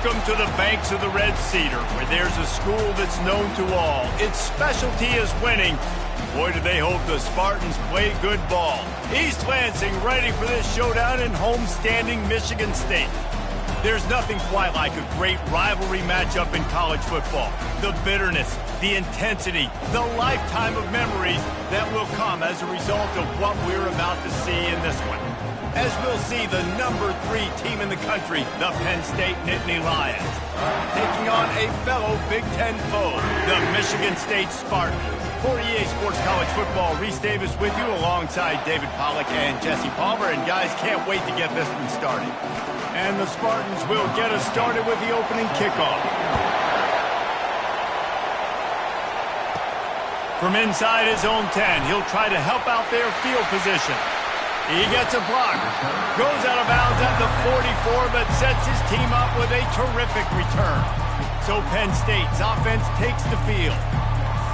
Welcome to the banks of the Red Cedar, where there's a school that's known to all. Its specialty is winning. Boy, do they hope the Spartans play good ball. East Lansing ready for this showdown in homestanding Michigan State. There's nothing quite like a great rivalry matchup in college football. The bitterness, the intensity, the lifetime of memories that will come as a result of what we're about to see in this one. As we'll see the number 3 team in the country, the Penn State Nittany Lions, taking on a fellow Big Ten foe, the Michigan State Spartans. For EA Sports College Football, Reese Davis with you alongside David Pollack and Jesse Palmer. And guys, can't wait to get this one started. And the Spartans will get us started with the opening kickoff. From inside his own 10, he'll try to help out their field position. He gets a block, goes out of bounds at the 44, but sets his team up with a terrific return. So Penn State's offense takes the field.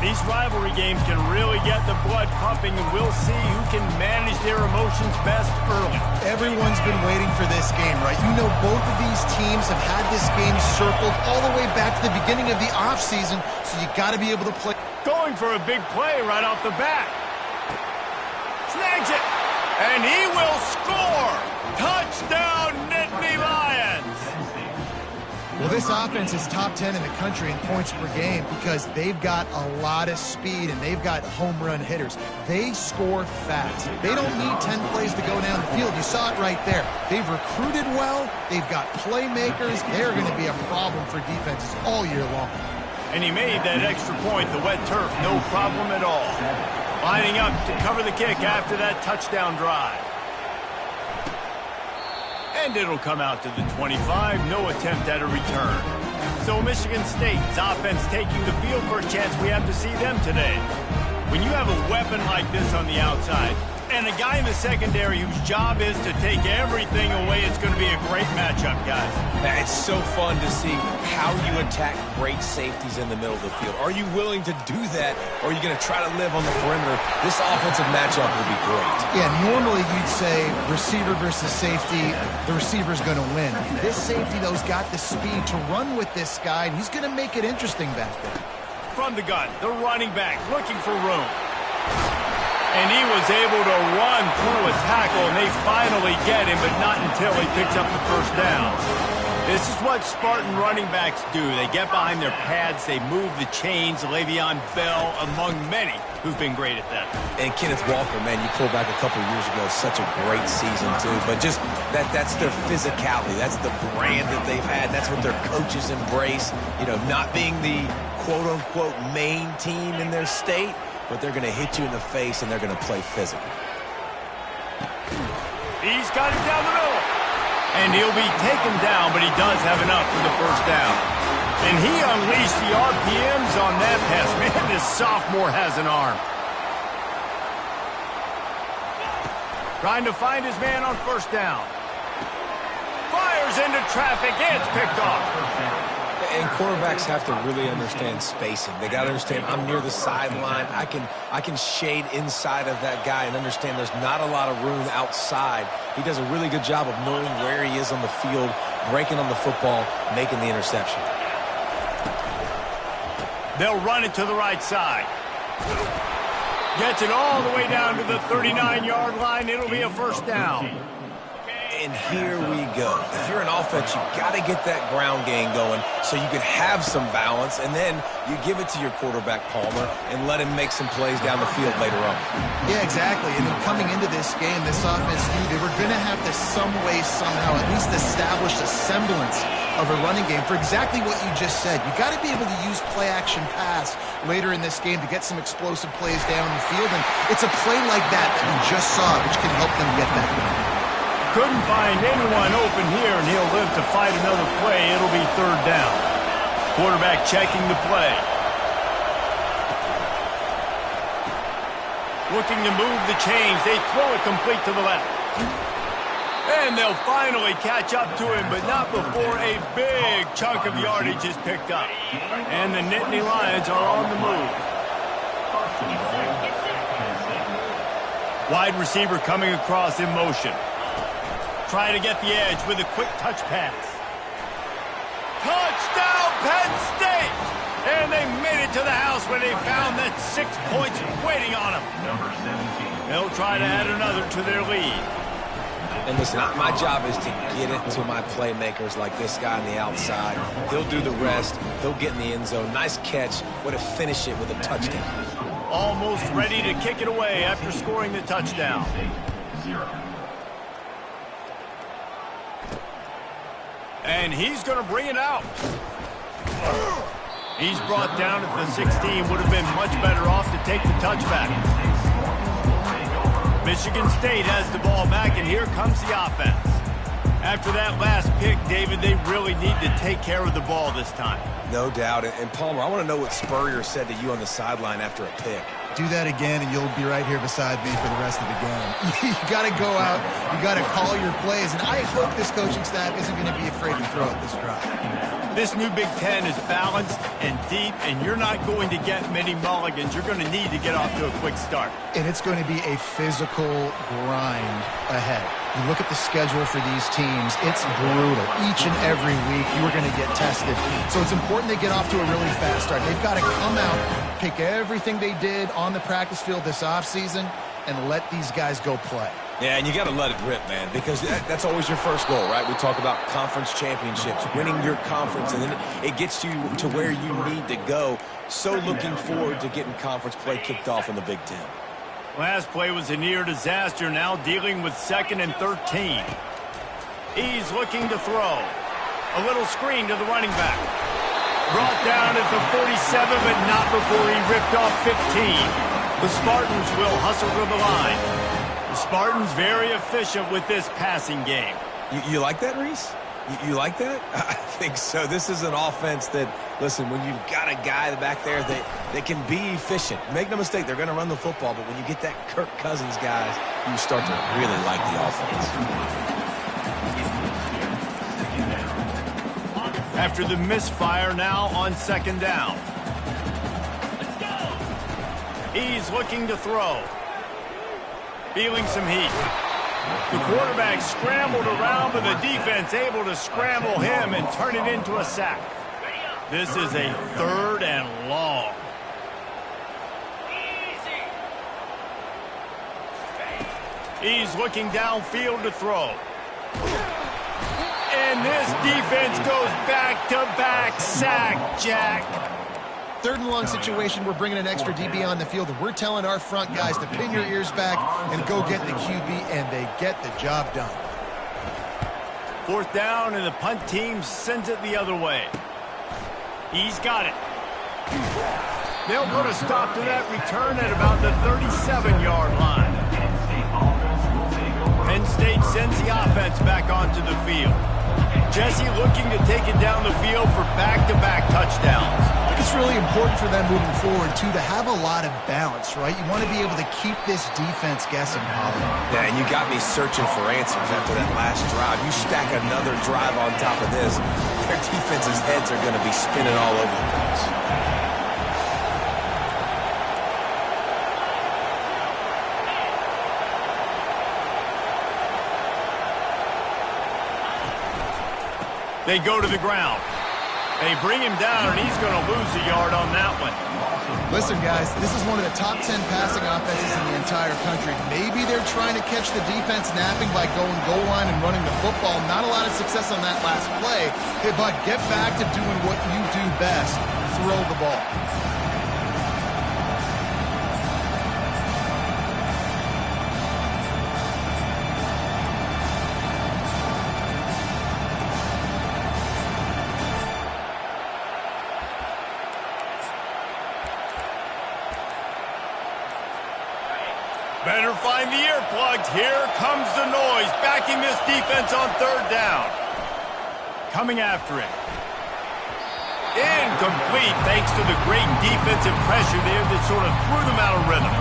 These rivalry games can really get the blood pumping, and we'll see who can manage their emotions best early. Everyone's been waiting for this game, right? You know, both of these teams have had this game circled all the way back to the beginning of the offseason, so you got to be able to play. Going for a big play right off the bat. Snags it. And he will score! Touchdown, Nittany Lions! Well, this offense is top 10 in the country in points per game because they've got a lot of speed and they've got home run hitters. They score fast. They don't need 10 plays to go down the field. You saw it right there. They've recruited well. They've got playmakers. They're going to be a problem for defenses all year long. And he made that extra point, the wet turf, no problem at all. Lining up to cover the kick after that touchdown drive. And it'll come out to the 25, no attempt at a return. So Michigan State's offense taking the field for a chance we have to see them today. When you have a weapon like this on the outside, and a guy in the secondary whose job is to take everything away, it's going to be a great matchup, guys. It's so fun to see how you attack great safeties in the middle of the field. Are you willing to do that, or are you going to try to live on the perimeter? This offensive matchup will be great. Yeah, normally you'd say receiver versus safety, the receiver's going to win. This safety, though, has got the speed to run with this guy, and he's going to make it interesting back there. From the gun, the running back looking for room. And he was able to run through a tackle, and they finally get him, but not until he picks up the first down. This is what Spartan running backs do. They get behind their pads, they move the chains. Le'Veon Bell, among many, who've been great at that. And Kenneth Walker, man, you pull back a couple years ago, such a great season, too. But just that's their physicality. That's the brand that they've had. That's what their coaches embrace. You know, not being the quote-unquote main team in their state, but they're going to hit you in the face, and they're going to play physical. He's got it down the middle. And he'll be taken down, but he does have enough for the first down. And he unleashed the RPMs on that pass. Man, this sophomore has an arm. Trying to find his man on first down. Fires into traffic. It's picked off. And quarterbacks have to really understand spacing. They got to understand I'm near the sideline. I can shade inside of that guy and understand there's not a lot of room outside. He does a really good job of knowing where he is on the field, breaking on the football, making the interception. They'll run it to the right side. Gets it all the way down to the 39-yard line. It'll be a first down. And here we go. If you're an offense, you got to get that ground game going so you can have some balance, and then you give it to your quarterback, Palmer, and let him make some plays down the field later on. Yeah, exactly. And then coming into this game, this offense knew they were going to have to some way, somehow, at least establish a semblance of a running game for exactly what you just said. You got to be able to use play-action pass later in this game to get some explosive plays down the field, and it's a play like that we just saw, which can help them get that going. Couldn't find anyone open here, and he'll live to fight another play. It'll be third down. Quarterback checking the play. Looking to move the chains. They throw it complete to the left. And they'll finally catch up to him, but not before a big chunk of yardage is picked up. And the Nittany Lions are on the move. Wide receiver coming across in motion. Try to get the edge with a quick touch pass. Touchdown, Penn State! And they made it to the house where they found that 6 points waiting on them. They'll try to add another to their lead. And listen, my job is to get it to my playmakers like this guy on the outside. He'll do the rest. He'll get in the end zone. Nice catch. Way to finish it with a touchdown. Almost ready to kick it away after scoring the touchdown. And he's going to bring it out. He's brought down at the 16. Would have been much better off to take the touchback. Michigan State has the ball back, and here comes the offense. After that last pick, David, they really need to take care of the ball this time. No doubt. And Palmer, I want to know what Spurrier said to you on the sideline after a pick. Do that again, and you'll be right here beside me for the rest of the game. You got to go out. You got to call your plays, and I hope this coaching staff isn't going to be afraid to throw at this drive. This new Big Ten is balanced and deep, and you're not going to get many mulligans. You're going to need to get off to a quick start. And it's going to be a physical grind ahead. You look at the schedule for these teams, it's brutal. Each and every week, you are going to get tested. So it's important they get off to a really fast start. They've got to come out, pick everything they did on the practice field this offseason, and let these guys go play. Yeah, and you got to let it rip, man, because that's always your first goal, right? We talk about conference championships, winning your conference, and then it gets you to where you need to go. So looking forward to getting conference play kicked off in the Big Ten. Last play was a near disaster, now dealing with 2nd and 13. He's looking to throw. A little screen to the running back. Brought down at the 47, but not before he ripped off 15. The Spartans will hustle to the line. The Spartans very efficient with this passing game. You like that, Reese? You like that? I think so. This is an offense that, listen, when you've got a guy back there that can be efficient. Make no mistake, they're going to run the football, but when you get that Kirk Cousins guys, you start to really like the offense. After the misfire, now on 2nd down. He's looking to throw. Feeling some heat. The quarterback scrambled around, but the defense able to scramble him and turn it into a sack. This is a 3rd and long. He's looking downfield to throw. And this defense goes back-to-back sack, Jack. 3rd and long situation, we're bringing an extra DB on the field, and we're telling our front guys to pin your ears back and go get the QB, and they get the job done. 4th down, and the punt team sends it the other way. He's got it. They'll put a stop to that return at about the 37-yard line. Penn State sends the offense back onto the field. Jesse looking to take it down the field for back-to-back touchdowns. It's really important for them moving forward, too, to have a lot of balance, right? You want to be able to keep this defense guessing, Holly. Yeah, and you got me searching for answers after that last drive. You stack another drive on top of this, their defense's heads are going to be spinning all over the place. They go to the ground. They bring him down, and he's going to lose a yard on that one. Listen, guys, this is one of the top 10 passing offenses in the entire country. Maybe they're trying to catch the defense napping by going goal line and running the football. Not a lot of success on that last play, but get back to doing what you do best, throw the ball. Better find the earplugs. Here comes the noise, backing this defense on 3rd down. Coming after it. Incomplete, thanks to the great defensive pressure there that sort of threw them out of rhythm.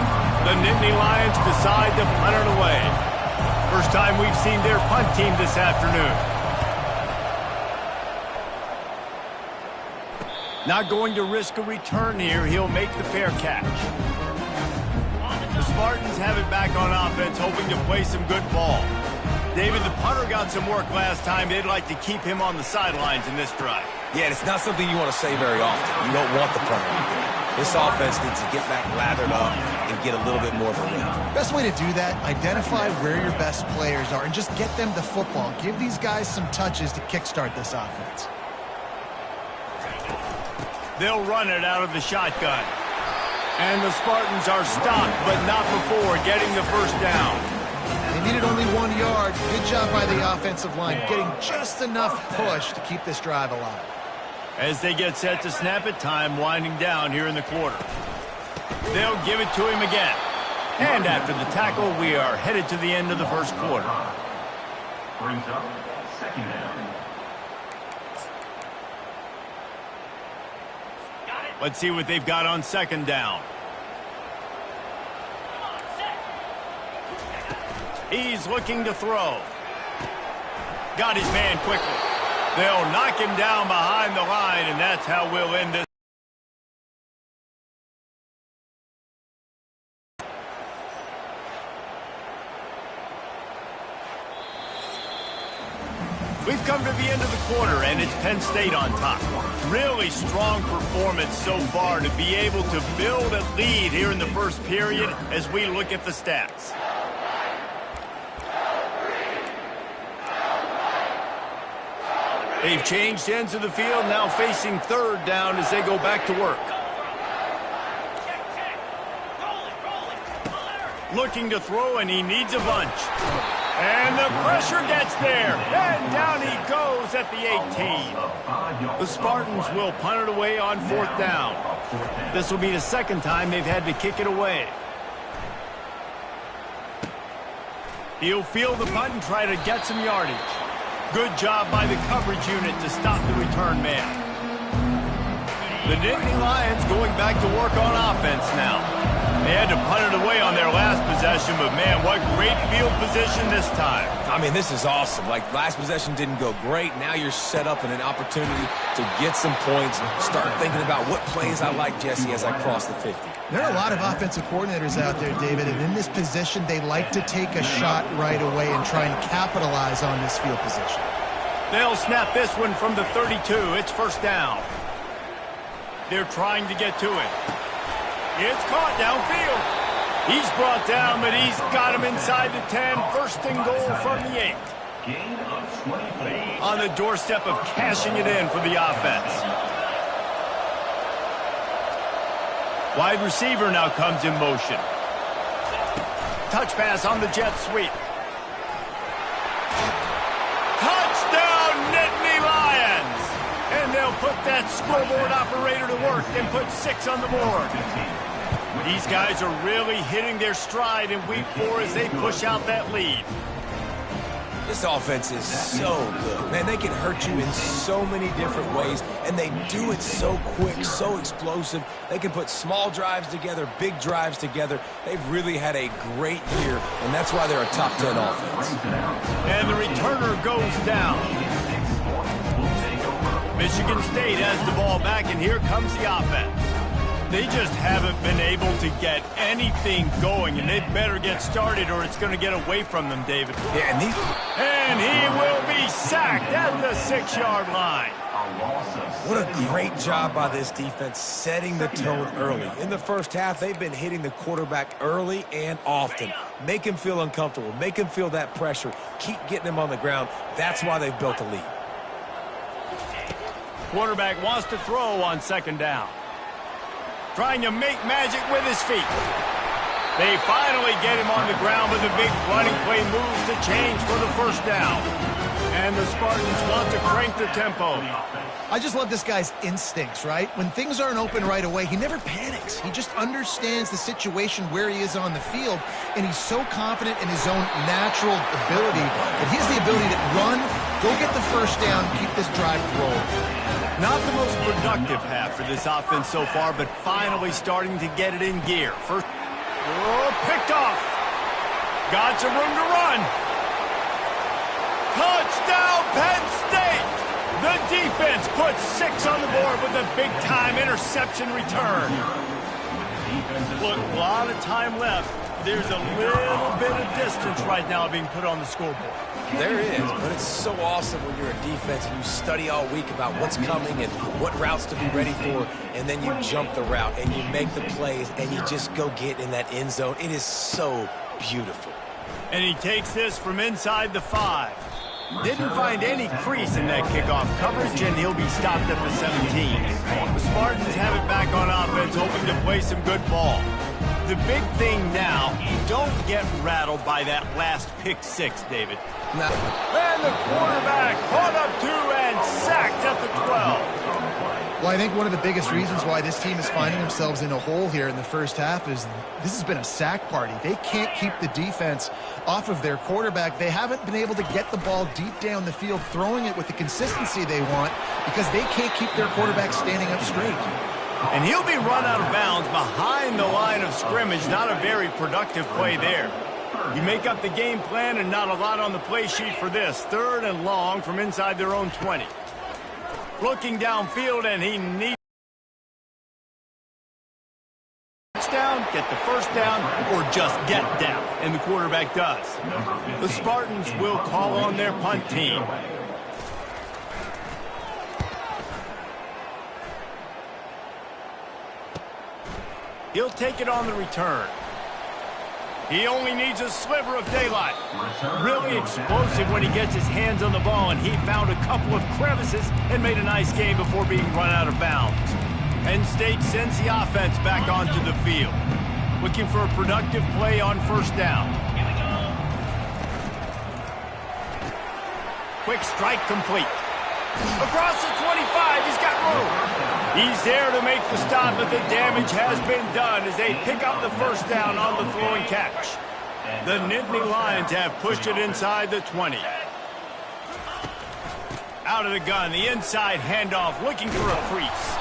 The Nittany Lions decide to punt it away. First time we've seen their punt team this afternoon. Not going to risk a return here. He'll make the fair catch. The Spartans have it back on offense, hoping to play some good ball. David, the punter got some work last time. They'd like to keep him on the sidelines in this drive. Yeah, it's not something you want to say very often. You don't want the punter out there. This offense needs to get back lathered up and get a little bit more of a rhythm. Best way to do that, identify where your best players are and just get them the football. Give these guys some touches to kickstart this offense. They'll run it out of the shotgun. And the Spartans are stopped, but not before getting the first down. They needed only 1 yard. Good job by the offensive line, getting just enough push to keep this drive alive. As they get set to snap it, time winding down here in the quarter. They'll give it to him again. And after the tackle, we are headed to the end of the first quarter. Brings up second down. Let's see what they've got on second down. He's looking to throw. Got his man quickly. They'll knock him down behind the line, and that's how we'll end this. We've come to the end of the quarter, and it's Penn State on top. Really strong performance so far to be able to build a lead here in the first period as we look at the stats. They've changed ends of the field, now facing third down as they go back to work. Looking to throw, and he needs a bunch. And the pressure gets there. And down he goes at the 18. The Spartans will punt it away on fourth down. This will be the second time they've had to kick it away. He'll field the punt and try to get some yardage. Good job by the coverage unit to stop the return man. The Nittany Lions going back to work on offense now. They had to punt it away on their last possession, but man, what great field position this time. I mean, this is awesome. Like, last possession didn't go great. Now you're set up in an opportunity to get some points. Start thinking about what plays I like, Jesse, as I cross the 50. There are a lot of offensive coordinators out there, David, and in this position, they like to take a shot right away and try and capitalize on this field position. They'll snap this one from the 32. It's first down. They're trying to get to it. It's caught downfield. He's brought down, but he's got him inside the 10. First and goal from the 8. Gain of 24. On the doorstep of cashing it in for the offense. Wide receiver now comes in motion. Touch pass on the jet sweep. Touchdown, Nittany Lions! And they'll put that scoreboard operator to work and put 6 on the board. These guys are really hitting their stride in week 4 as they push out that lead. This offense is so good. Man, they can hurt you in so many different ways, and they do it so quick, so explosive. They can put small drives together, big drives together. They've really had a great year, and that's why they're a top 10 offense. And the returner goes down. Michigan State has the ball back, and here comes the offense. They just haven't been able to get anything going, and they better get started or it's going to get away from them, David. Yeah, and he will be sacked at the 6-yard line. What a great job by this defense setting the tone early. In the first half, they've been hitting the quarterback early and often. Make him feel uncomfortable. Make him feel that pressure. Keep getting him on the ground. That's why they've built a lead. Quarterback wants to throw on second down. Trying to make magic with his feet. They finally get him on the ground, but the big running play moves the change for the first down. And the Spartans want to crank the tempo. I just love this guy's instincts, right? When things aren't open right away, he never panics. He just understands the situation where he is on the field, and he's so confident in his own natural ability that he has the ability to run, go get the first down, keep this drive rolling. Not the most productive half for this offense so far, but finally starting to get it in gear. First, picked off. Got some room to run. Touchdown, Penn State! The defense puts 6 on the board with a big-time interception return. Look, a lot of time left. there's a little bit of distance right now being put on the scoreboard. There is, but it's so awesome when you're a defense and you study all week about what's coming and what routes to be ready for, and then you jump the route and you make the plays and you just go get in that end zone. It is so beautiful. And he takes this from inside the 5. Didn't find any crease in that kickoff coverage, and he'll be stopped at the 17. The Spartans have it back on offense, hoping to play some good ball. The big thing now, don't get rattled by that last pick 6, David. Now, and the quarterback caught up to and sacked at the 12. Well, I think one of the biggest reasons why this team is finding themselves in a hole here in the first half is this has been a sack party. They can't keep the defense off of their quarterback. They haven't been able to get the ball deep down the field, throwing it with the consistency they want because they can't keep their quarterback standing up straight. And he'll be run out of bounds behind the line of scrimmage. Not a very productive play there. You make up the game plan and not a lot on the play sheet for this. 3rd and long from inside their own 20. Looking downfield, and he needs touchdown, get the first down, or just get down. And the quarterback does. The Spartans will call on their punt team. He'll take it on the return. He only needs a sliver of daylight. Really explosive when he gets his hands on the ball, and he found a couple of crevices and made a nice game before being run out of bounds. Penn State sends the offense back onto the field, looking for a productive play on first down. Quick strike complete. Across the 25, he's got room. He's there to make the stop, but the damage has been done as they pick up the first down on the throw and catch. The Nittany Lions have pushed it inside the 20. Out of the gun, the inside handoff, looking for a crease.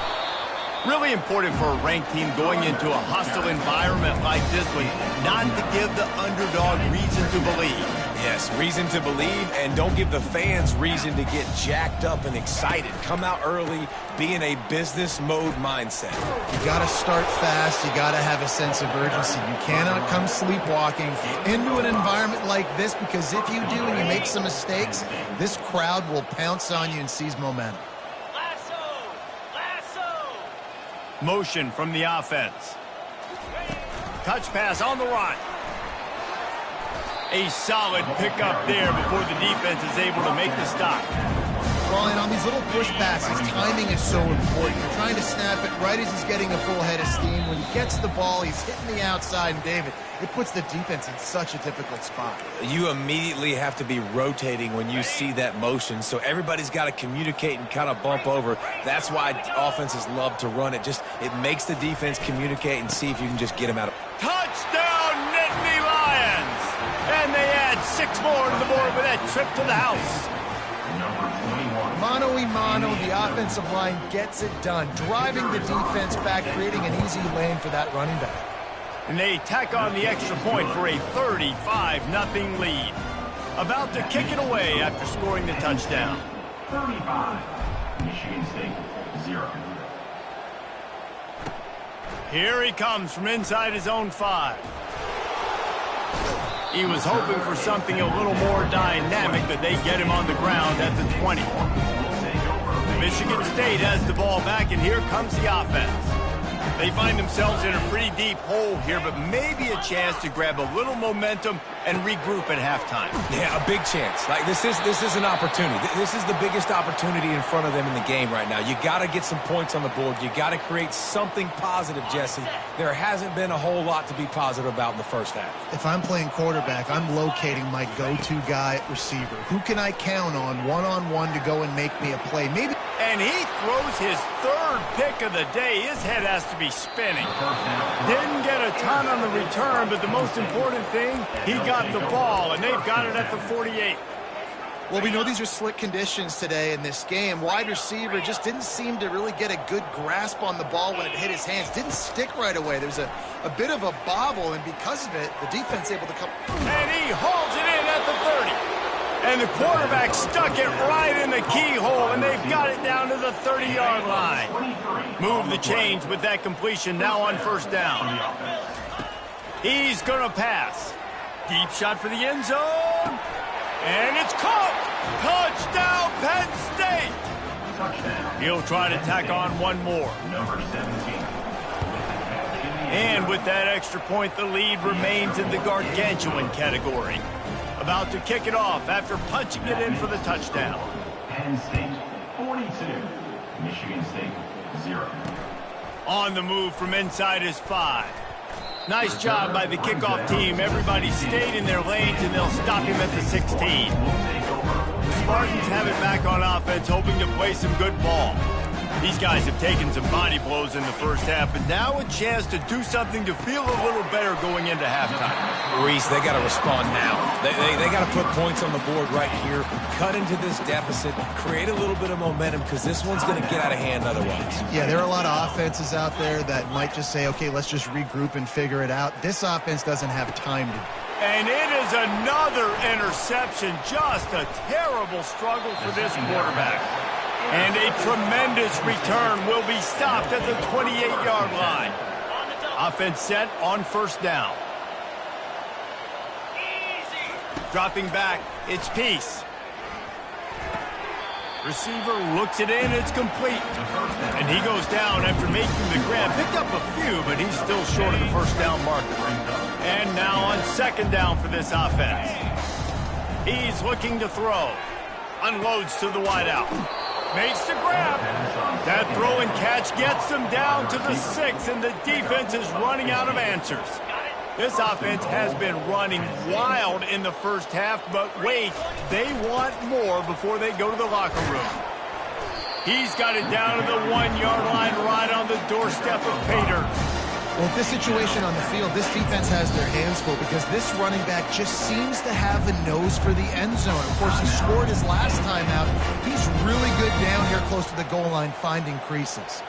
Really important for a ranked team going into a hostile environment like this one, not to give the underdog reason to believe. yes, reason to believe, and don't give the fans reason to get jacked up and excited. Come out early, be in a business mode mindset. You got to start fast. You got to have a sense of urgency. You cannot come sleepwalking into an environment like this, because if you do and you make some mistakes, this crowd will pounce on you and seize momentum. Motion from the offense. Touch pass on the run. A solid pickup there before the defense is able to make the stop. Well, and on these little push passes, timing is so important. You're trying to snap it right as he's getting a full head of steam. When he gets the ball, he's hitting the outside, and David, it puts the defense in such a difficult spot. You immediately have to be rotating when you see that motion, so everybody's got to communicate and kind of bump over. That's why offenses love to run it. It makes the defense communicate and see if you can just get them out of. Touchdown, Nittany Lions! And they add 6 more to the board with that trip to the house. Mano-a-mano, the offensive line gets it done, driving the defense back, creating an easy lane for that running back. And they tack on the extra point for a 35-0 lead. About to kick it away after scoring the touchdown. 35, Michigan State, 0. Here he comes from inside his own 5. He was hoping for something a little more dynamic, but they get him on the ground at the 20. Michigan State has the ball back, and here comes the offense. They find themselves in a pretty deep hole here, but maybe a chance to grab a little momentum and regroup at halftime. Yeah, a big chance. Like this is an opportunity. This is the biggest opportunity in front of them in the game right now. You got to get some points on the board. You got to create something positive, Jesse. There hasn't been a whole lot to be positive about in the first half. If I'm playing quarterback, I'm locating my go-to guy at receiver. Who can I count on one-on-one to go and make me a play? Maybe. And he throws his 3rd pick of the day. His head has to be spinning. Didn't get a ton on the return, but the most important thing, he got the ball, and they've got it at the 48. Well, we know these are slick conditions today in this game. Wide receiver just didn't seem to really get a good grasp on the ball when it hit his hands. Didn't stick right away. There's a bit of a bobble, and because of it, the defense able to come. And he hauls it in at the 30. And the quarterback stuck it right in the keyhole, and they've got it down to the 30-yard line. Move the chains with that completion now on first down. He's going to pass. Deep shot for the end zone. And it's caught. Touchdown, Penn State. Touchdown. He'll try to tack on one more. Number 17. And with that extra point, the lead remains in the gargantuan category. About to kick it off after punching it in for the touchdown. Penn State 42. Michigan State 0. On the move from inside his 5. Nice job by the kickoff team. Everybody stayed in their lanes, and they'll stop him at the 16. The Spartans have it back on offense, hoping to play some good ball. These guys have taken some body blows in the first half, but now a chance to do something to feel a little better going into halftime. Reese, they got to respond now. They got to put points on the board right here, cut into this deficit, create a little bit of momentum, because this one's going to get out of hand otherwise. Yeah, there are a lot of offenses out there that might just say, okay, let's just regroup and figure it out. This offense doesn't have time to. And it is another interception. Just a terrible struggle for this quarterback. And a tremendous return will be stopped at the 28-yard line. Offense set on first down. Dropping back, it's Peace. Receiver looks it in, it's complete. And he goes down after making the grab. Picked up a few, but he's still short of the first down marker. And now on second down for this offense. He's looking to throw. Unloads to the wideout. Makes the grab. That throw and catch gets them down to the 6, and the defense is running out of answers. This offense has been running wild in the first half, but wait, they want more before they go to the locker room. He's got it down to the 1-yard line right on the doorstep of Pater. Well, this situation on the field, this defense has their hands full because this running back just seems to have a nose for the end zone. Of course, he scored his last time out. He's really good down here close to the goal line finding creases.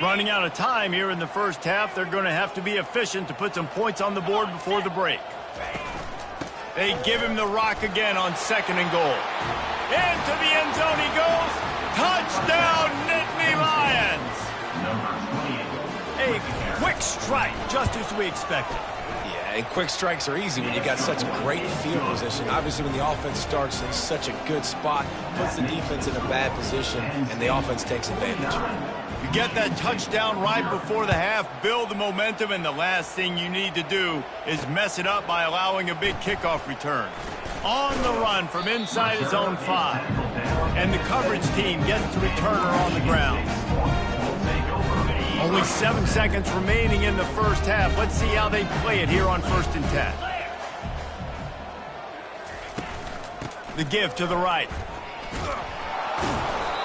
Running out of time here in the first half. They're going to have to be efficient to put some points on the board before the break. They give him the rock again on second and goal. Into the end zone he goes. Touchdown, Nittany Lions. A quick strike, just as we expected. Yeah, and quick strikes are easy when you got such great field position. Obviously, when the offense starts in such a good spot, puts the defense in a bad position, and the offense takes advantage. You get that touchdown right before the half, build the momentum, and the last thing you need to do is mess it up by allowing a big kickoff return. On the run from inside his own 5. And the coverage team gets the returner on the ground. Only 7 seconds remaining in the first half. Let's see how they play it here on 1st and 10. The give to the right.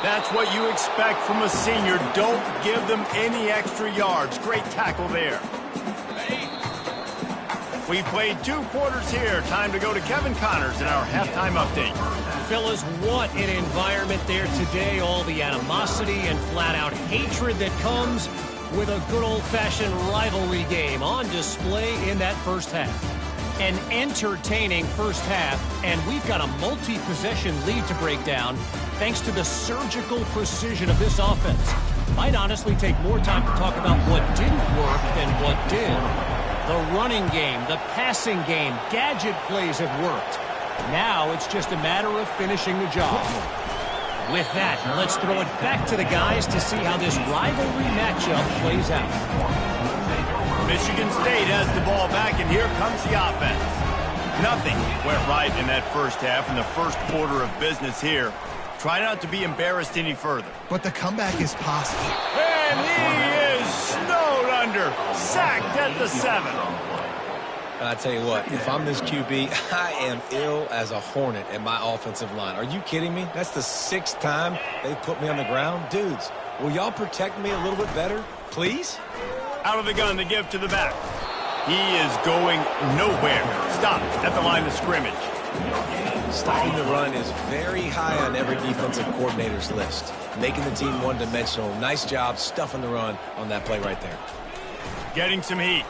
That's what you expect from a senior. Don't give them any extra yards. Great tackle there. We played 2 quarters here. Time to go to Kevin Connors in our halftime update. Fellas, what an environment there today. All the animosity and flat-out hatred that comes with a good old-fashioned rivalry game on display in that first half. An entertaining first half, and we've got a multi-possession lead to break down thanks to the surgical precision of this offense. Might honestly take more time to talk about what didn't work than what did. The running game, the passing game, gadget plays have worked. Now it's just a matter of finishing the job. With that, let's throw it back to the guys to see how this rivalry matchup plays out. Michigan State has the ball back, and here comes the offense. Nothing went right in that first half in the first quarter of business here. Try not to be embarrassed any further. But the comeback is possible. And he is snowed under, sacked at the 7. I tell you what, if I'm this QB, I am ill as a hornet at my offensive line. Are you kidding me? That's the 6th time they put me on the ground. Dudes, will y'all protect me a little bit better, please? Out of the gun, the give to the back. He is going nowhere. Stopped at the line of scrimmage. Stopping the run is very high on every defensive coordinator's list. Making the team one-dimensional. Nice job stuffing the run on that play right there. Getting some heat.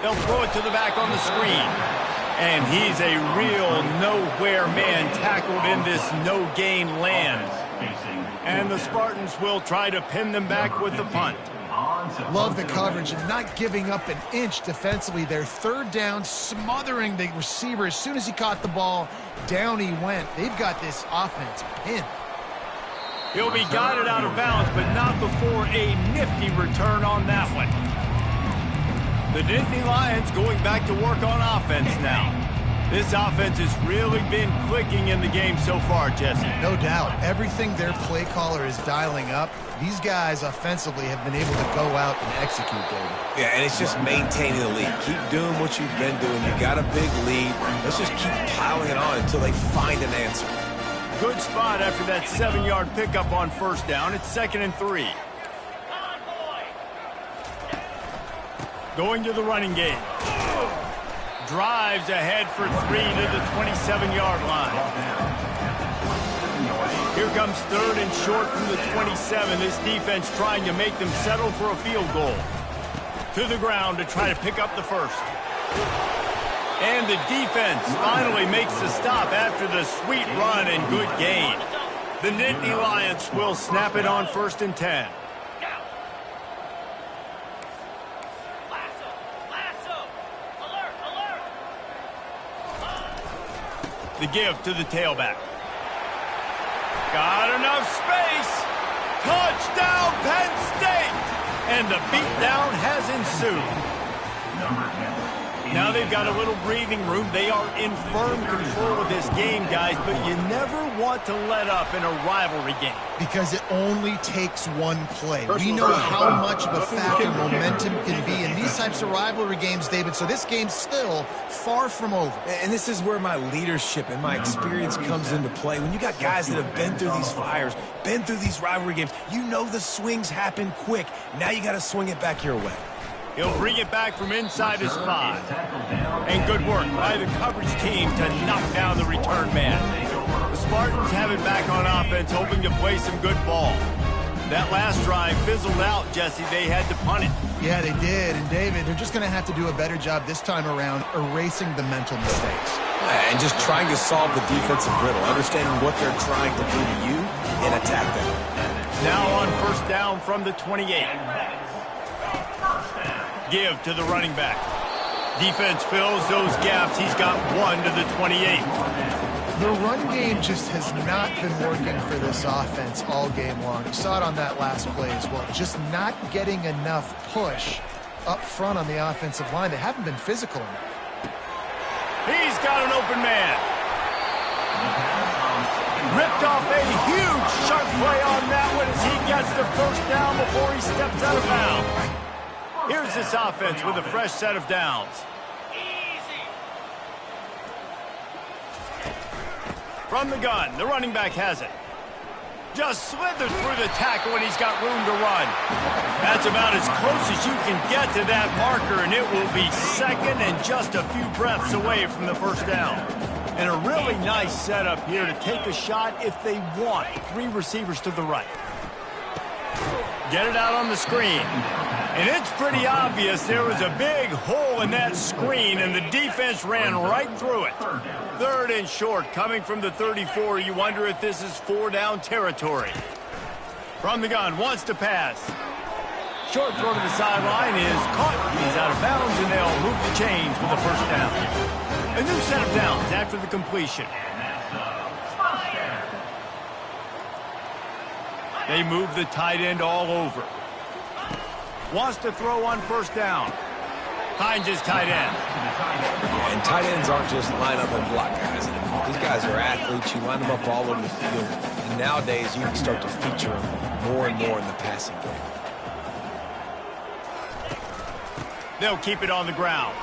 They'll throw it to the back on the screen. And he's a real nowhere man tackled in this no-gain land. And the Spartans will try to pin them back with the punt. Love the coverage and not giving up an inch defensively. Their third down, smothering the receiver. As soon as he caught the ball, down he went. They've got this offense pinned. He'll be guided out of bounds, but not before a nifty return on that one. The Nittany Lions going back to work on offense now. This offense has really been clicking in the game so far, Jesse. No doubt. Everything their play caller is dialing up, these guys offensively have been able to go out and execute, David. Yeah, and it's just maintaining the lead. Keep doing what you've been doing. You got a big lead. Let's just keep piling it on until they find an answer. Good spot after that 7-yard pickup on first down. It's 2nd and 3. Going to the running game. Drives ahead for 3 to the 27-yard line. Here comes 3rd and short from the 27. This defense trying to make them settle for a field goal. To the ground to try to pick up the first. And the defense finally makes the stop after the sweet run and good gain. The Nittany Lions will snap it on 1st and 10. The give to the tailback. Got enough space. Touchdown, Penn State. And the beatdown has ensued. Now they've got a little breathing room. They are in firm control of this game, guys, but you never want to let up in a rivalry game. Because it only takes one play. We know how much of a factor momentum can be in these types of rivalry games, David, so this game's still far from over. And this is where my leadership and my experience comes into play. When you got guys that have been through these fires, been through these rivalry games, you know the swings happen quick. Now you got to swing it back your way. He'll bring it back from inside his 5. And good work by the coverage team to knock down the return man. The Spartans have it back on offense, hoping to play some good ball. That last drive fizzled out, Jesse. They had to punt it. Yeah, they did. And, David, they're just going to have to do a better job this time around erasing the mental mistakes. And just trying to solve the defensive riddle, understanding what they're trying to do to you and attack them. Now on first down from the 28. Give to the running back. Defense fills those gaps. He's got 1 to the 28. The run game just has not been working for this offense all game long. You saw it on that last play as well. Just not getting enough push up front on the offensive line. They haven't been physical enough. He's got an open man. Ripped off a huge sharp play on that one as he gets the first down before he steps out of bounds. Here's this offense with a fresh set of downs. From the gun, the running back has it. Just slithers through the tackle and he's got room to run. That's about as close as you can get to that marker, and it will be 2nd and just a few breaths away from the first down. And a really nice setup here to take a shot if they want. 3 receivers to the right. Get it out on the screen. And it's pretty obvious there was a big hole in that screen, and the defense ran right through it. 3rd and short coming from the 34. You wonder if this is 4-down territory. From the gun, wants to pass. Short throw to the sideline is caught. He's out of bounds, and they'll move the chains with a first down. A new set of downs after the completion. They move the tight end all over. Wants to throw on first down. Finds his tight end. And tight ends aren't just line up and block guys anymore. These guys are athletes. You line them up all over the field. And nowadays, you can start to feature them more and more in the passing game. They'll keep it on the ground.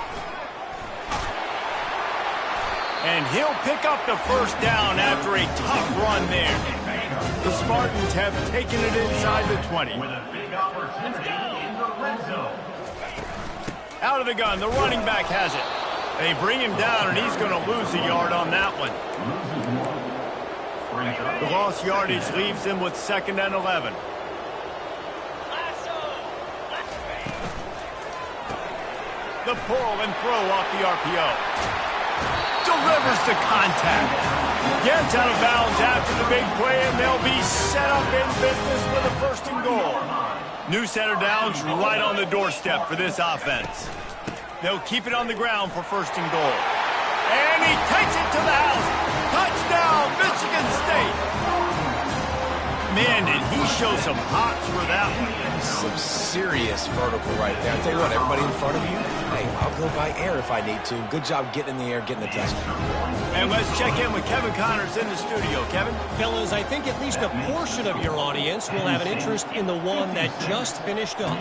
And he'll pick up the first down after a tough run there. The Spartans have taken it inside the 20. With a big opportunity in the red zone. Out of the gun, the running back has it. They bring him down, and he's going to lose a yard on that one. The lost yardage leaves him with 2nd and 11. The pull and throw off the RPO. Delivers the contact. Gets out of bounds after the big play, and they'll be set up in business with a 1st and goal. New center downs right on the doorstep for this offense. They'll keep it on the ground for 1st and goal. And he takes it to the house. Touchdown, Michigan State. Man, did he show some hops for that one. Some serious vertical right there. I'll tell you what, everybody in front of you, hey, I'll go by air if I need to. Good job getting in the air, getting the touchdown. And let's check in with Kevin Connors in the studio. Kevin? Fellas, I think at least a portion of your audience will have an interest in the one that just finished up.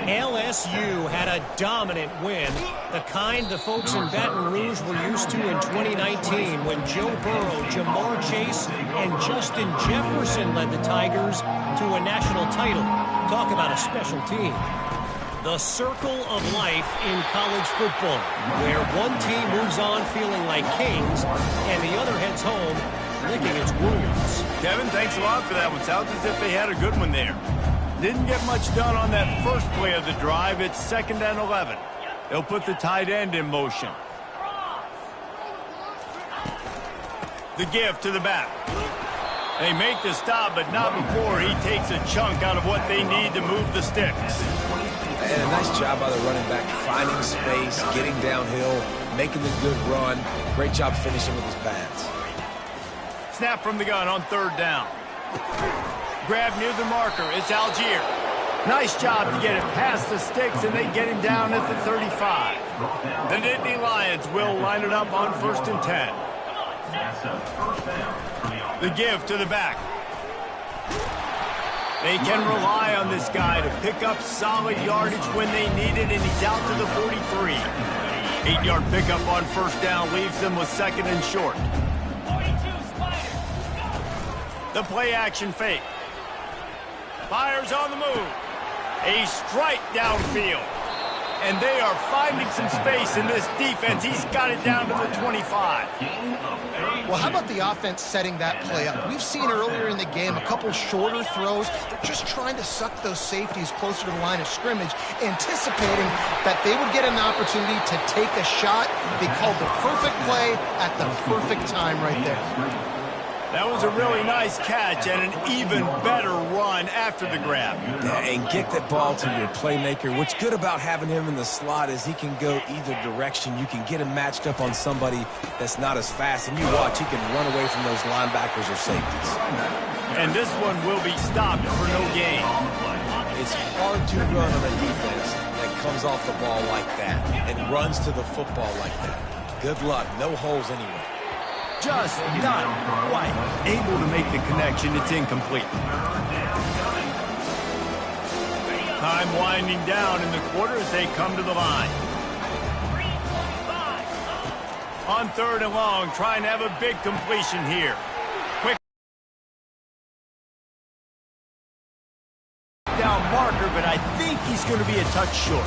LSU had a dominant win, the kind the folks in Baton Rouge were used to in 2019 when Joe Burrow, Jamar Chase, and Justin Jefferson led the Tigers to a national title. Talk about a special team. The circle of life in college football, where one team moves on feeling like kings and the other heads home licking its wounds. Kevin, thanks a lot for that one. Sounds as if they had a good one there. Didn't get much done on that first play of the drive. It's 2nd and 11. They'll put the tight end in motion. The give to the back. They make the stop, but not before he takes a chunk out of what they need to move the sticks. And a nice job by the running back, finding space, getting downhill, making the good run. Great job finishing with his pads. Snap from the gun on 3rd down. Grab near the marker. It's Algier. Nice job to get it past the sticks, and they get him down at the 35. The Nittany Lions will line it up on 1st and 10. The give to the back. They can rely on this guy to pick up solid yardage when they need it, and he's out to the 43. 8-yard pickup on 1st down leaves them with 2nd and short. The play action fake. Fires on the move. A strike downfield. And they are finding some space in this defense. He's got it down to the 25. Well, how about the offense setting that play up? We've seen earlier in the game a couple shorter throws. They're just trying to suck those safeties closer to the line of scrimmage, anticipating that they would get an opportunity to take a shot. They called the perfect play at the perfect time right there. That was a really nice catch and an even better run after the grab. Yeah, and get that ball to your playmaker. What's good about having him in the slot is he can go either direction. You can get him matched up on somebody that's not as fast, and you watch, he can run away from those linebackers or safeties. And this one will be stopped for no gain. It's hard to run on a defense that comes off the ball like that and runs to the football like that. Good luck. No holes anywhere. Just not quite able to make the connection. It's incomplete. Time winding down in the quarter as they come to the line. On 3rd and long, trying to have a big completion here. Quick down marker, but I think he's going to be a touch short.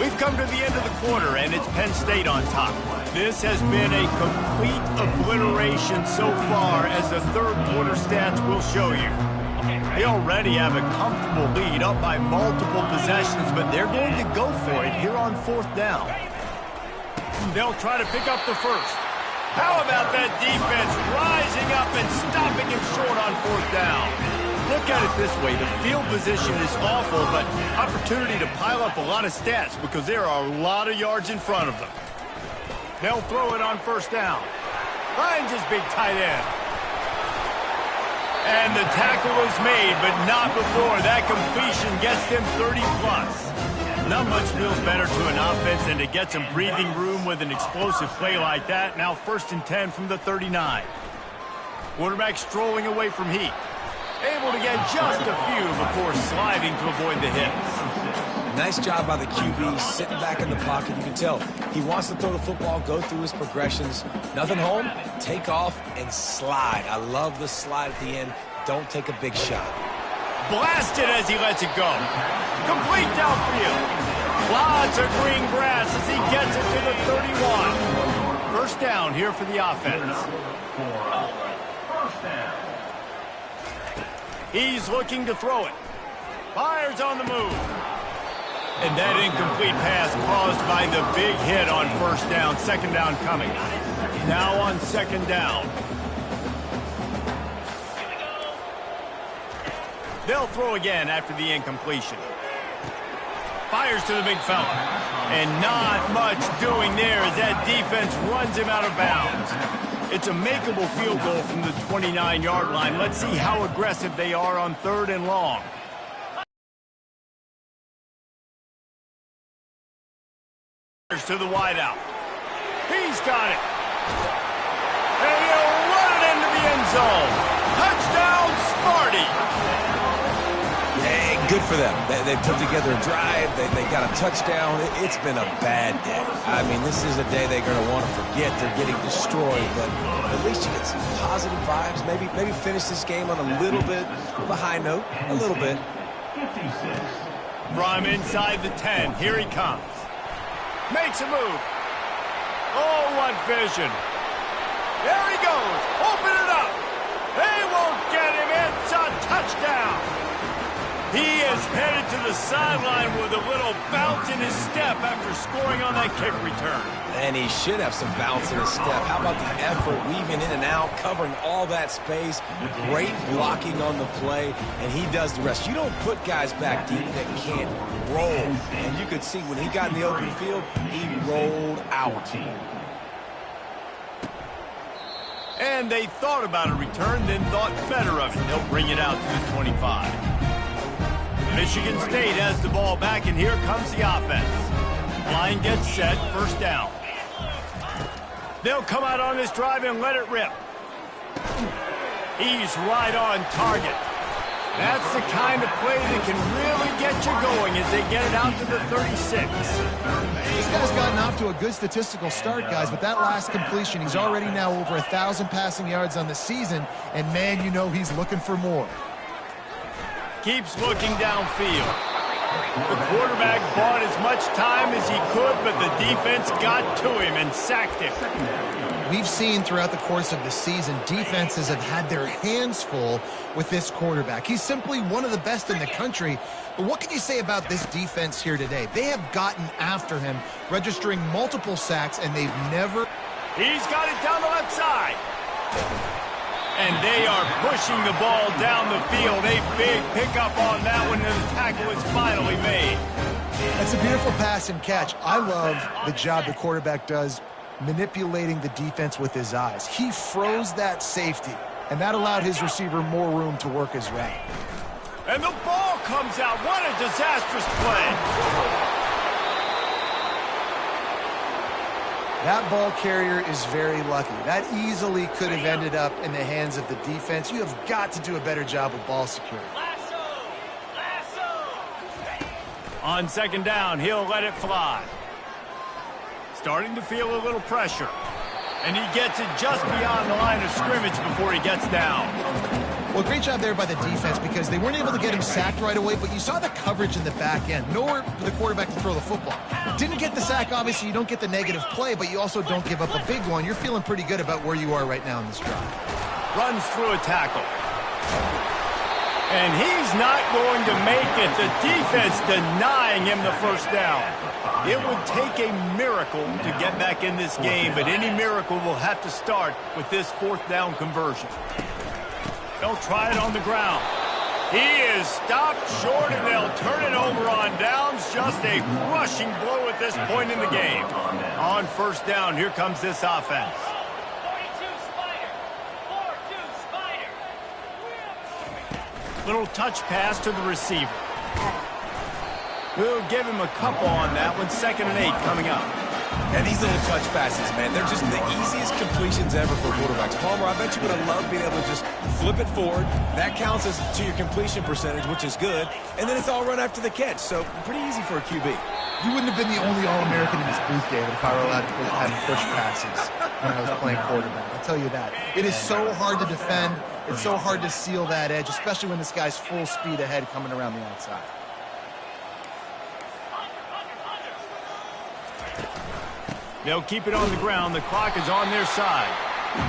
We've come to the end of the quarter, and it's Penn State on top. This has been a complete obliteration so far, as the 3rd quarter stats will show you. They already have a comfortable lead, up by multiple possessions, but they're going to go for it here on 4th down. They'll try to pick up the first. How about that defense rising up and stopping him short on 4th down? Look at it this way. The field position is awful, but opportunity to pile up a lot of stats because there are a lot of yards in front of them. They'll throw it on 1st down. Finds his big tight end. And the tackle is made, but not before. That completion gets them 30+. Not much feels better to an offense than to get some breathing room with an explosive play like that. Now 1st and 10 from the 39. Quarterback strolling away from heat. Able to get just a few before sliding to avoid the hits. Nice job by the QB, sitting back in the pocket. You can tell he wants to throw the football, go through his progressions. Nothing home, take off, and slide. I love the slide at the end. Don't take a big shot. Blasted as he lets it go. Complete downfield. Lots of green grass as he gets it to the 31. 1st down here for the offense. He's looking to throw it. Fires on the move. And that incomplete pass caused by the big hit on 1st down. 2nd down coming. Now on 2nd down. They'll throw again after the incompletion. Fires to the big fella. And not much doing there as that defense runs him out of bounds. It's a makeable field goal from the 29-yard line. Let's see how aggressive they are on 3rd and long. To the wideout. He's got it. And he'll run it into the end zone. Touchdown, Sparty. Hey, good for them. They put together a drive. They got a touchdown. It's been a bad day. I mean, this is a day they're going to want to forget. They're getting destroyed, but at least you get some positive vibes. Maybe finish this game on a little bit of a high note. A little bit. From inside the 10, here he comes. Makes a move. Oh, what vision. There he goes. Open it up. They won't get him. It's a touchdown. He is headed to the sideline with a little bounce in his step after scoring on that kick return. And he should have some bounce in his step. How about the effort, weaving in and out, covering all that space. Great blocking on the play, and he does the rest. You don't put guys back deep that can't roll. And you could see when he got in the open field, he rolled out. And they thought about a return, then thought better of it. They'll bring it out to the 25. Michigan State has the ball back, and here comes the offense. Line gets set, 1st down. They'll come out on this drive and let it rip. He's right on target. That's the kind of play that can really get you going as they get it out to the 36. This guy's gotten off to a good statistical start, guys. With that last completion, he's already now over 1,000 passing yards on the season, and man, you know he's looking for more. Keeps looking downfield. The quarterback bought as much time as he could, but the defense got to him and sacked him. We've seen throughout the course of the season, defenses have had their hands full with this quarterback. He's simply one of the best in the country. But what can you say about this defense here today? They have gotten after him, registering multiple sacks, and they've never... He's got it down the left side. And they are pushing the ball down the field. A big pickup on that one, and the tackle is finally made. That's a beautiful pass and catch. I love the job the quarterback does manipulating the defense with his eyes. He froze that safety, and that allowed his receiver more room to work his route. And the ball comes out. What a disastrous play. That ball carrier is very lucky. That easily could have ended up in the hands of the defense. You have got to do a better job with ball security. On 2nd down, he'll let it fly. Starting to feel a little pressure. And he gets it just beyond the line of scrimmage before he gets down. Well, great job there by the defense because they weren't able to get him sacked right away, but you saw the coverage in the back end. Nowhere for the quarterback to throw the football. Didn't get the sack, obviously. You don't get the negative play, but you also don't give up a big one. You're feeling pretty good about where you are right now in this drive. Runs through a tackle. And he's not going to make it. The defense denying him the 1st down. It would take a miracle to get back in this game, but any miracle will have to start with this 4th down conversion. They'll try it on the ground. He is stopped short, and they'll turn it over on downs. Just a crushing blow at this point in the game. On 1st down, here comes this offense. Little touch pass to the receiver. We'll give him a couple on that one. 2nd and 8 coming up. And these little touch passes, man, they're just the easiest completions ever for quarterbacks. Palmer, I bet you would have loved being able to just flip it forward. That counts as to your completion percentage, which is good. And then it's all run after the catch, so pretty easy for a QB. You wouldn't have been the only All-American in this booth, David, if I were allowed to have push passes when I was playing quarterback. I'll tell you that. It is so hard to defend. It's so hard to seal that edge, especially when this guy's full speed ahead coming around the outside. They'll keep it on the ground. The clock is on their side.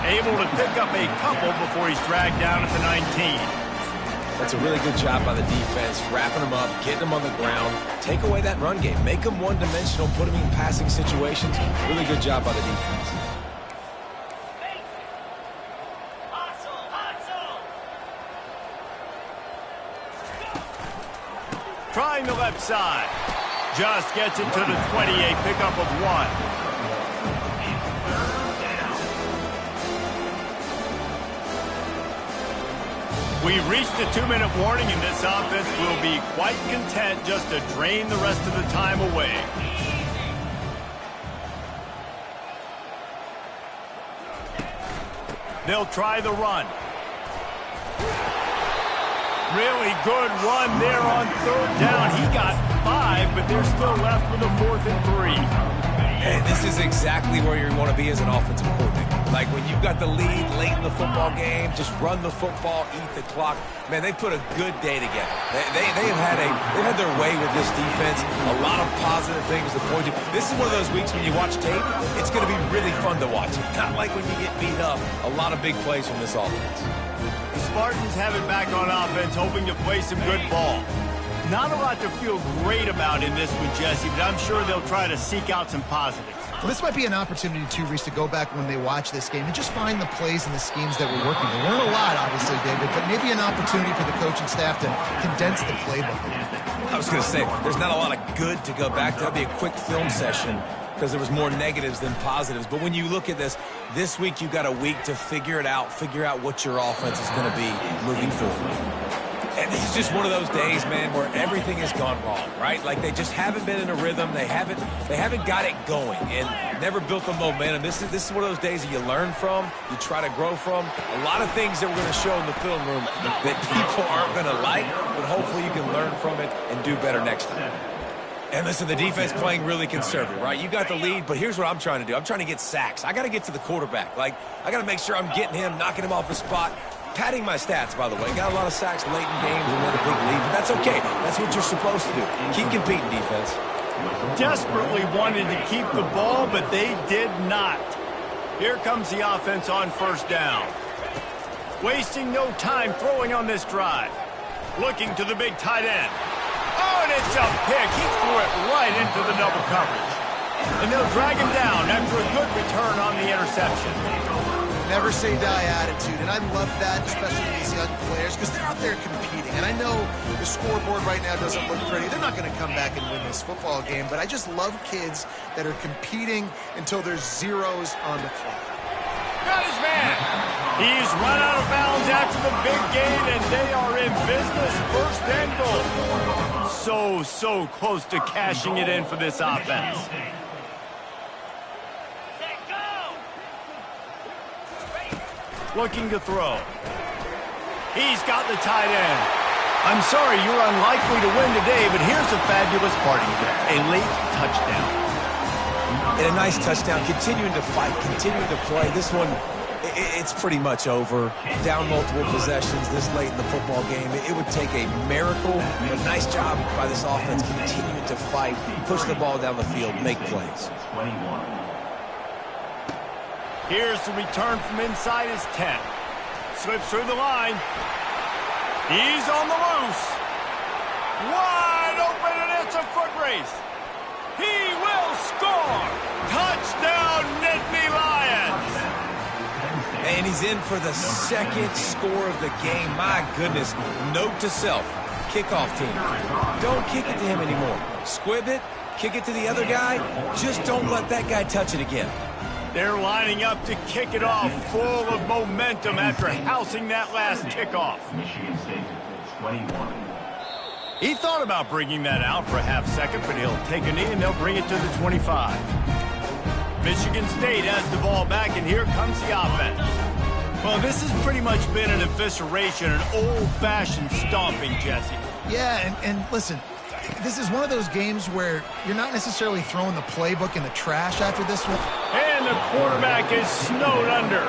Able to pick up a couple before he's dragged down at the 19. That's a really good job by the defense, wrapping them up, getting them on the ground. Take away that run game. Make them one-dimensional, put them in passing situations. Really good job by the defense. Trying the left side. Just gets it to the 28, pickup of 1. We've reached a 2-minute warning, and this offense will be quite content just to drain the rest of the time away. They'll try the run. Really good run there on 3rd down. He got 5, but they're still left with a 4th and 3. And this is exactly where you want to be as an offensive coordinator. Like when you've got the lead late in the football game, just run the football, eat the clock. Man, they put a good day together. They've had their way with this defense. A lot of positive things to point to. This is one of those weeks when you watch tape, it's going to be really fun to watch. Not like when you get beat up. A lot of big plays from this offense. The Spartans have it back on offense, hoping to play some good ball. Not a lot to feel great about in this one, Jesse, but I'm sure they'll try to seek out some positives. Well, this might be an opportunity, too, Reese, to go back when they watch this game and just find the plays and the schemes that were working. There weren't a lot, obviously, David, but maybe an opportunity for the coaching staff to condense the playbook a little bit. I was going to say, there's not a lot of good to go back to. That'd be a quick film session because there was more negatives than positives. But when you look at this week you've got a week to figure it out, figure out what your offense is going to be moving forward. And this is just one of those days, man, where everything has gone wrong, right? Like they just haven't been in a rhythm. They haven't got it going and never built the momentum. This is one of those days that you learn from, you try to grow from. A lot of things that we're going to show in the film room that people aren't going to like, but hopefully you can learn from it and do better next time. And listen, the defense playing really conservative, right? You got the lead, but here's what I'm trying to do. I'm trying to get sacks. I got to get to the quarterback. Like, I got to make sure I'm getting him, knocking him off his spot. Padding my stats, by the way. Got a lot of sacks late in games and win a big lead, but that's okay. That's what you're supposed to do. Keep competing, defense. Desperately wanted to keep the ball, but they did not. Here comes the offense on 1st down. Wasting no time throwing on this drive. Looking to the big tight end. Oh, and it's a pick. He threw it right into the double coverage. And they'll drag him down after a good return on the interception. Never say die attitude, and I love that, especially with these young players, because they're out there competing. And I know the scoreboard right now doesn't look pretty. They're not going to come back and win this football game, but I just love kids that are competing until there's zeros on the clock. Got his man. He's run out of bounds after the big gain, and they are in business, 1st and goal. So close to cashing it in for this offense. Looking to throw. He's got the tight end. I'm sorry, you're unlikely to win today, but here's a fabulous parting gift. A late touchdown. And a nice touchdown. Continuing to fight, continuing to play. This one, it's pretty much over. Down multiple possessions this late in the football game. It would take a miracle, but nice job by this offense continuing to fight, push the ball down the field, make plays. 21. Here's the return from inside his 10. Slips through the line. He's on the loose. Wide open, and it's a foot race. He will score. Touchdown, Nittany Lions. And he's in for the 2nd score of the game. My goodness. Note to self. Kickoff team. Don't kick it to him anymore. Squib it. Kick it to the other guy. Just don't let that guy touch it again. They're lining up to kick it off, full of momentum after housing that last kickoff. Michigan State, 21. He thought about bringing that out for a half second, but he'll take a knee and they'll bring it to the 25. Michigan State has the ball back, and here comes the offense. Well, this has pretty much been an evisceration, an old-fashioned stomping, Jesse. Yeah, and listen, this is one of those games where you're not necessarily throwing the playbook in the trash after this one. And the quarterback is snowed under.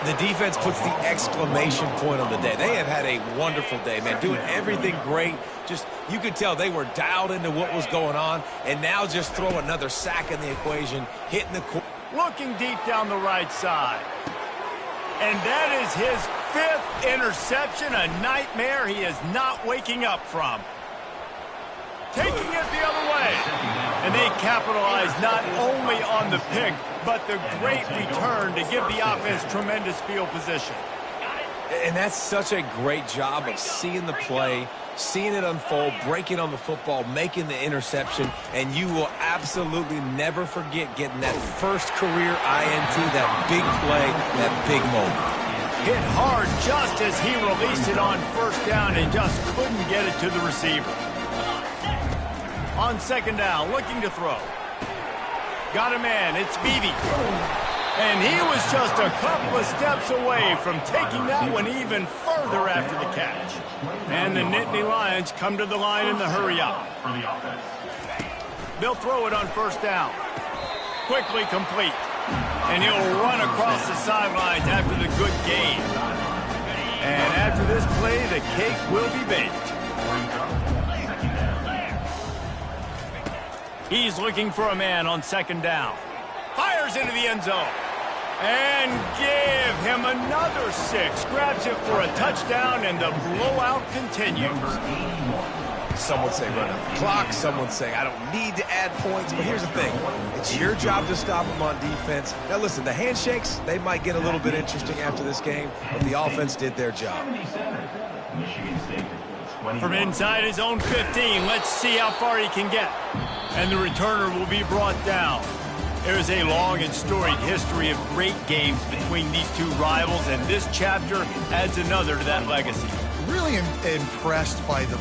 The defense puts the exclamation point on the day. They have had a wonderful day, man, doing everything great. Just, you could tell they were dialed into what was going on, and now just throw another sack in the equation, hitting the quarterback. Looking deep down the right side. And that is his 5th interception, a nightmare he is not waking up from. Taking it the other way. And they capitalize not only on the pick, but the great return to give the offense tremendous field position. And that's such a great job of seeing the play, seeing it unfold, breaking on the football, making the interception, and you will absolutely never forget getting that first career INT, that big play, that big moment. Hit hard just as he released it on first down and just couldn't get it to the receiver. On second down, looking to throw. Got a man, it's Beebe. And he was just a couple of steps away from taking that one even further after the catch. And the Nittany Lions come to the line in the hurry up. They'll throw it on first down. Quickly complete. And he'll run across the sidelines after the good gain. And after this play, the cake will be baked. He's looking for a man on second down. Fires into the end zone. And give him another 6. Grabs it for a touchdown, and the blowout continues. Some would say run out the clock. Some would say I don't need to add points. But here's the thing. It's your job to stop them on defense. Now, listen, the handshakes, they might get a little bit interesting after this game, but the offense did their job. From inside his own 15, let's see how far he can get. And the returner will be brought down. There's a long and storied history of great games between these two rivals, and this chapter adds another to that legacy. Really impressed by the